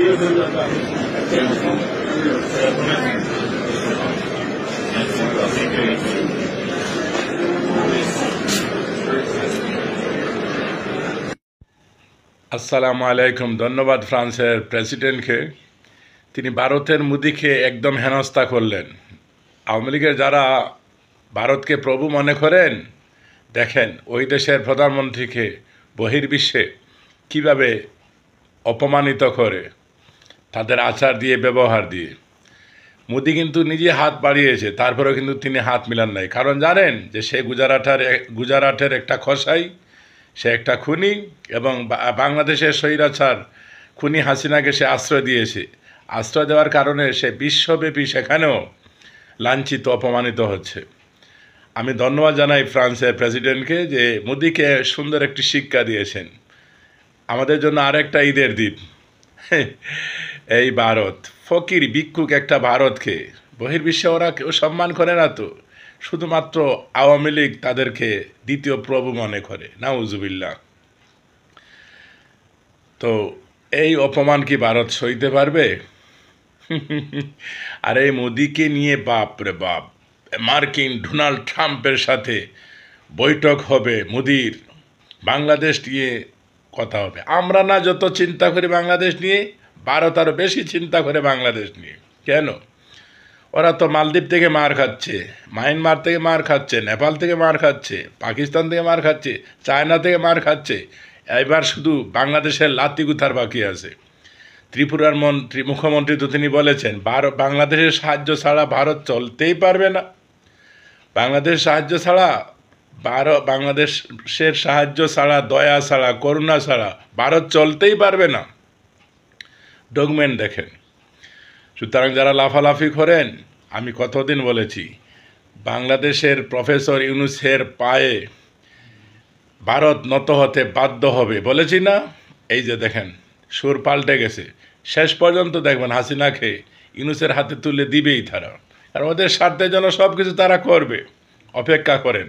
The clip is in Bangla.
আসসালামু আলাইকুম। ধন্যবাদ ফ্রান্সের প্রেসিডেন্টকে। তিনি ভারতের মোদিকে একদম হেনস্থা করলেন। আওয়ামী লীগের যারা ভারতকে প্রভু মনে করেন, দেখেন ওই দেশের প্রধানমন্ত্রীকে বহির্বিশ্বে কিভাবে অপমানিত করে, তাদের আচার দিয়ে, ব্যবহার দিয়ে। মোদি কিন্তু নিজে হাত বাড়িয়েছে, তারপরেও কিন্তু তিনি হাত মিলান নাই। কারণ জানেন যে সে গুজরাটের একটা কসাই, সে একটা খুনি, এবং বাংলাদেশের স্বৈরাচার খুনি হাসিনাকে সে আশ্রয় দিয়েছে। আশ্রয় দেওয়ার কারণে সে বিশ্বব্যাপী সেখানেও লাঞ্ছিত, অপমানিত হচ্ছে। আমি ধন্যবাদ জানাই ফ্রান্সের প্রেসিডেন্টকে যে মোদিকে সুন্দর একটি শিক্ষা দিয়েছেন। আমাদের জন্য আরেকটা ঈদের দিন। এই ভারত ফকির ভিক্ষুক একটা ভারতকে বহির্বিশ্বে ওরা কেউ সম্মান করে না, তো শুধুমাত্র আওয়ামী লীগ তাদেরকে দ্বিতীয় প্রভু মনে করে। নাউজুবিল্লাহ। তো এই অপমান কি ভারত সইতে পারবে? আর এই মোদিকে নিয়ে বাপ রে বাপ, মার্কিন ডোনাল্ড ট্রাম্পের সাথে বৈঠক হবে মোদির, বাংলাদেশ নিয়ে কথা হবে। আমরা না যত চিন্তা করি বাংলাদেশ নিয়ে, ভারত আরও বেশি চিন্তা করে বাংলাদেশ নিয়ে। কেন? ওরা তো মালদ্বীপ থেকে মার খাচ্ছে, মায়ানমার থেকে মার খাচ্ছে, নেপাল থেকে মার খাচ্ছে, পাকিস্তান থেকে মার খাচ্ছে, চায়না থেকে মার খাচ্ছে। এবার শুধু বাংলাদেশের লাত্তি গুথার বাকি আছে। ত্রিপুরার মুখ্যমন্ত্রী তো তিনি বলেছেন বাংলাদেশের সাহায্য ছাড়া ভারত চলতেই পারবে না। বাংলাদেশের সাহায্য ছাড়া, দয়া ছাড়া, করুণা ছাড়া ভারত চলতেই পারবে না। ডকুমেন্ট দেখেন। সুতরাং যারা লাফালাফি করেন, আমি কতদিন বলেছি বাংলাদেশের প্রফেসর ইউনূসের পায়ে ভারত নত হতে বাধ্য হবে, বলেছি না? এই যে দেখেন, সুর পাল্টে গেছে। শেষ পর্যন্ত দেখবেন হাসিনাকে ইউনূসের হাতে তুলে দিবেই তারা, আর ওদের স্বার্থের জন্য সব কিছু তারা করবে। অপেক্ষা করেন।